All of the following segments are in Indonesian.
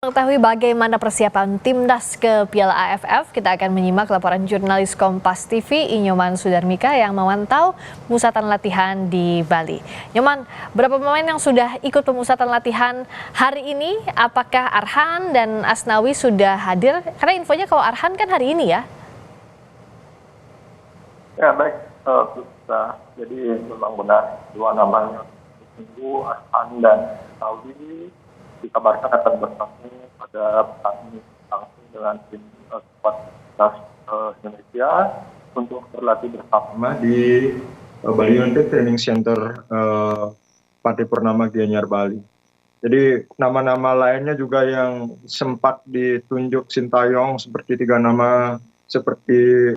Mengetahui bagaimana persiapan timnas ke Piala AFF, kita akan menyimak laporan jurnalis Kompas TV Inyoman Sudarmika yang memantau pemusatan latihan di Bali. Nyoman, berapa pemain yang sudah ikut pemusatan latihan hari ini? Apakah Arhan dan Asnawi sudah hadir? Karena infonya kalau Arhan kan hari ini ya. Ya baik, jadi memang benar dua nama yang ditunggu, Arhan dan Asnawi, dikabarkan akan bertemu pada pertandingan langsung dengan tim squad timnas Indonesia untuk berlatih bersama di Bali United Training Center Patipurnama Gianyar Bali. Jadi nama-nama lainnya juga yang sempat ditunjuk Sintayong seperti 3 nama seperti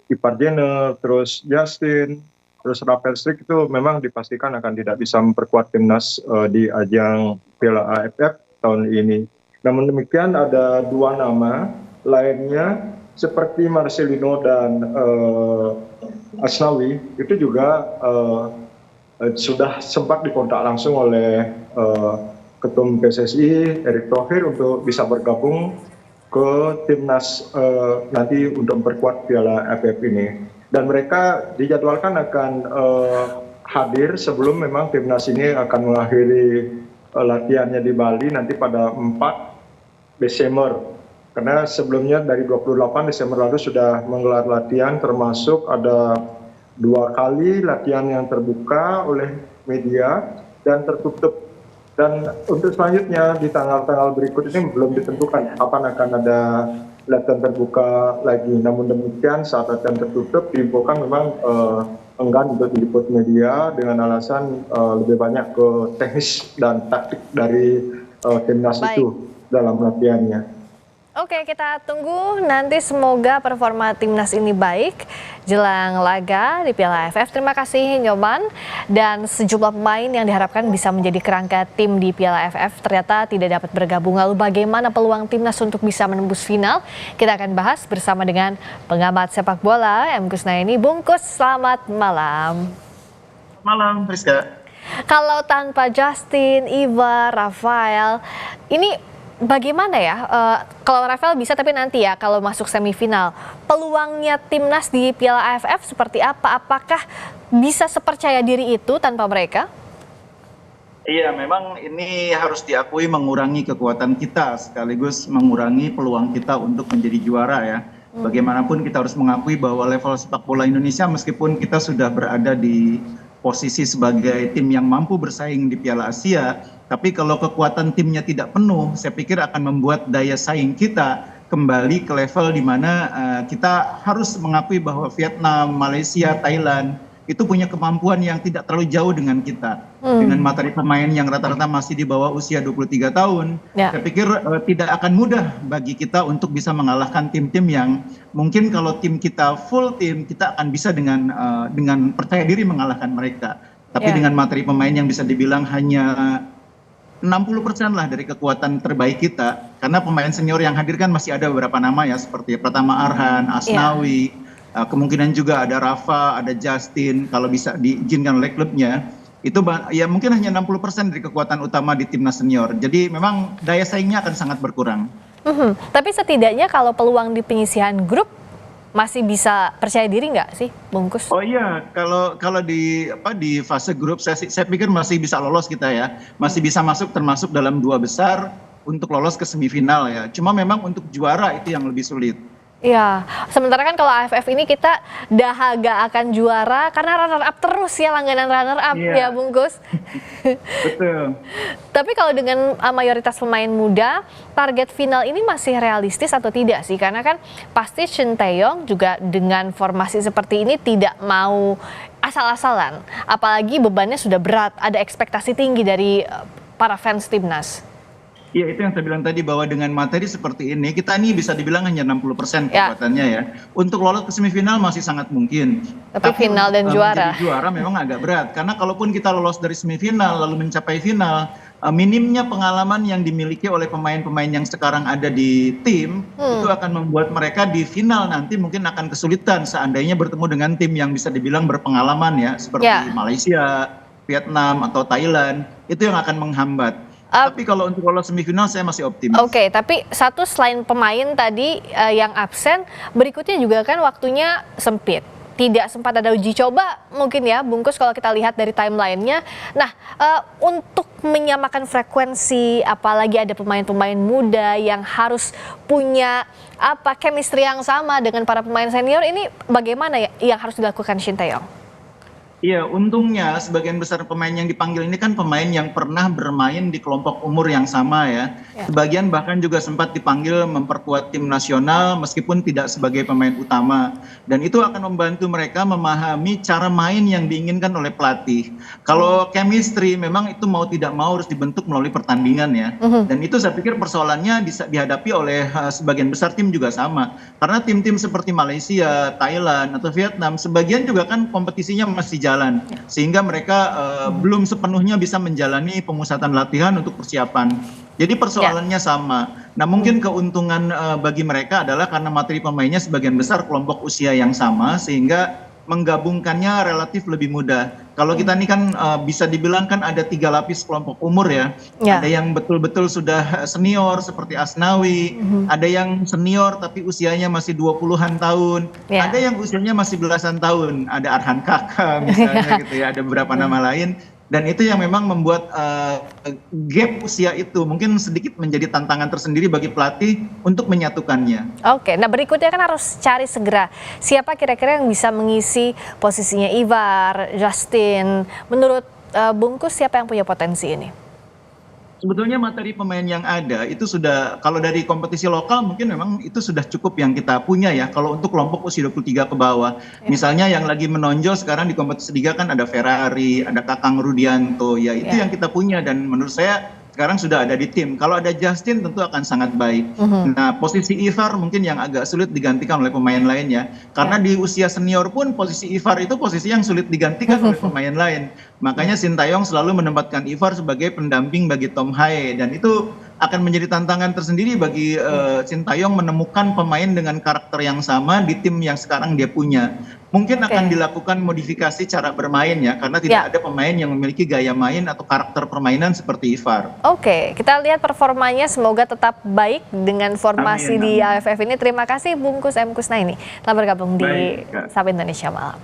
Ipar Jenner, terus Justin, terus Rafael Struijk itu memang dipastikan akan tidak bisa memperkuat timnas di ajang Piala AFF tahun ini. Namun demikian ada 2 nama lainnya seperti Marcelino dan Asnawi itu juga sudah sempat dikontak langsung oleh Ketum PSSI Erick Thohir untuk bisa bergabung ke timnas nanti untuk memperkuat Piala AFF ini. Dan mereka dijadwalkan akan hadir sebelum memang timnas ini akan mengakhiri latihannya di Bali nanti pada 4 Desember. Karena sebelumnya dari 28 Desember lalu sudah menggelar latihan, termasuk ada 2 kali latihan yang terbuka oleh media dan tertutup. Dan untuk selanjutnya di tanggal-tanggal berikut ini belum ditentukan kapan akan ada latihan terbuka lagi. Namun demikian saat latihan tertutup diinfokan memang enggan untuk diliput media dengan alasan lebih banyak ke teknis dan taktik dari timnas itu dalam latihannya. Oke, kita tunggu nanti semoga performa timnas ini baik jelang laga di Piala AFF. Terima kasih Nyoman, dan sejumlah pemain yang diharapkan bisa menjadi kerangka tim di Piala AFF ternyata tidak dapat bergabung. Lalu bagaimana peluang timnas untuk bisa menembus final? Kita akan bahas bersama dengan pengamat sepak bola M. Kusnaini. Bungkus, selamat malam. Malam, Rizka. Kalau tanpa Justin, Ivar, Rafael, ini bagaimana ya? Kalau Rafael bisa, tapi nanti ya kalau masuk semifinal. Peluangnya timnas di Piala AFF seperti apa? Apakah bisa sepercaya diri itu tanpa mereka? Iya, memang ini harus diakui mengurangi kekuatan kita, sekaligus mengurangi peluang kita untuk menjadi juara ya. Bagaimanapun kita harus mengakui bahwa level sepak bola Indonesia meskipun kita sudah berada di posisi sebagai tim yang mampu bersaing di Piala Asia, tapi kalau kekuatan timnya tidak penuh, saya pikir akan membuat daya saing kita kembali ke level di mana kita harus mengakui bahwa Vietnam, Malaysia, Thailand itu punya kemampuan yang tidak terlalu jauh dengan kita. Dengan materi pemain yang rata-rata masih di bawah usia 23 tahun, saya pikir tidak akan mudah bagi kita untuk bisa mengalahkan tim-tim yang mungkin kalau tim kita full tim, kita akan bisa dengan percaya diri mengalahkan mereka. Tapi dengan materi pemain yang bisa dibilang hanya 60% lah dari kekuatan terbaik kita, karena pemain senior yang hadir kan masih ada beberapa nama ya, seperti pertama Arhan, Asnawi, kemungkinan juga ada Rafa, ada Justin, kalau bisa diizinkan oleh klubnya, itu ya mungkin hanya 60% dari kekuatan utama di timnas senior. Jadi memang daya saingnya akan sangat berkurang. Tapi setidaknya kalau peluang di penyisihan grup masih bisa percaya diri nggak sih, Bungkus? Oh iya, kalau di fase grup saya pikir masih bisa lolos kita ya, masih bisa masuk termasuk dalam 2 besar untuk lolos ke semifinal ya. Cuma memang untuk juara itu yang lebih sulit. Ya, sementara kan kalau AFF ini kita dahaga akan juara karena runner up terus ya, langganan runner up ya Bungkus. Betul. Tapi kalau dengan mayoritas pemain muda, target final ini masih realistis atau tidak sih? Karena kan pasti Shin Tae-yong juga dengan formasi seperti ini tidak mau asal-asalan. Apalagi bebannya sudah berat, ada ekspektasi tinggi dari para fans timnas. Iya, itu yang saya bilang tadi, bahwa dengan materi seperti ini kita ini bisa dibilang hanya 60% kekuatannya ya. Untuk lolos ke semifinal masih sangat mungkin. Tapi final dan juara. Juara memang agak berat, karena kalaupun kita lolos dari semifinal lalu mencapai final, minimnya pengalaman yang dimiliki oleh pemain-pemain yang sekarang ada di tim itu akan membuat mereka di final nanti mungkin akan kesulitan seandainya bertemu dengan tim yang bisa dibilang berpengalaman ya, seperti Malaysia, Vietnam atau Thailand, itu yang akan menghambat. Tapi kalau untuk lolos semifinal saya masih optimis. Oke, tapi satu selain pemain tadi yang absen, berikutnya juga kan waktunya sempit. Tidak sempat ada uji coba mungkin ya, Bungkus kalau kita lihat dari timelinenya. Nah, untuk menyamakan frekuensi, apalagi ada pemain-pemain muda yang harus punya chemistry yang sama dengan para pemain senior, ini bagaimana ya yang harus dilakukan Shin Tae-yong? Iya, untungnya sebagian besar pemain yang dipanggil ini kan pemain yang pernah bermain di kelompok umur yang sama ya. Sebagian bahkan juga sempat dipanggil memperkuat tim nasional meskipun tidak sebagai pemain utama. Dan itu akan membantu mereka memahami cara main yang diinginkan oleh pelatih. Kalau chemistry memang itu mau tidak mau harus dibentuk melalui pertandingan ya. Dan itu saya pikir persoalannya bisa dihadapi oleh sebagian besar tim juga sama. Karena tim-tim seperti Malaysia, Thailand, atau Vietnam, sebagian juga kan kompetisinya masih jalan, sehingga mereka belum sepenuhnya bisa menjalani pemusatan latihan untuk persiapan. Jadi persoalannya sama. Nah, mungkin keuntungan bagi mereka adalah karena materi pemainnya sebagian besar kelompok usia yang sama, sehingga menggabungkannya relatif lebih mudah. Kalau kita ini kan bisa dibilang kan ada 3 lapis kelompok umur ya. Ada yang betul-betul sudah senior seperti Asnawi, ada yang senior tapi usianya masih 20-an tahun, ada yang usianya masih belasan tahun, ada Arhan Kakak misalnya gitu ya, ada beberapa nama lain. Dan itu yang memang membuat gap usia itu mungkin sedikit menjadi tantangan tersendiri bagi pelatih untuk menyatukannya. Oke, nah berikutnya kan harus cari segera siapa kira-kira yang bisa mengisi posisinya Ivar, Justin. Menurut Bungkus siapa yang punya potensi ini? Sebetulnya materi pemain yang ada itu sudah, kalau dari kompetisi lokal mungkin memang itu sudah cukup yang kita punya ya. Kalau untuk kelompok usia 23 ke bawah, misalnya yang lagi menonjol sekarang di kompetisi liga kan ada Ferrari, ada Kakang Rudianto, ya itu yang kita punya dan menurut saya sekarang sudah ada di tim. Kalau ada Justin tentu akan sangat baik. Nah, posisi Ivar mungkin yang agak sulit digantikan oleh pemain lain ya. Karena di usia senior pun posisi Ivar itu posisi yang sulit digantikan oleh pemain lain. Makanya Shin Tae-yong selalu menempatkan Ivar sebagai pendamping bagi Tom Hae, dan itu akan menjadi tantangan tersendiri bagi Shin Tae-yong menemukan pemain dengan karakter yang sama di tim yang sekarang dia punya. Mungkin akan dilakukan modifikasi cara bermain ya, karena tidak ada pemain yang memiliki gaya main atau karakter permainan seperti Ivar. Oke, kita lihat performanya, semoga tetap baik dengan formasi di AFF ini. Terima kasih Bungkus M. Kusnaini telah bergabung di Sapa Indonesia Malam.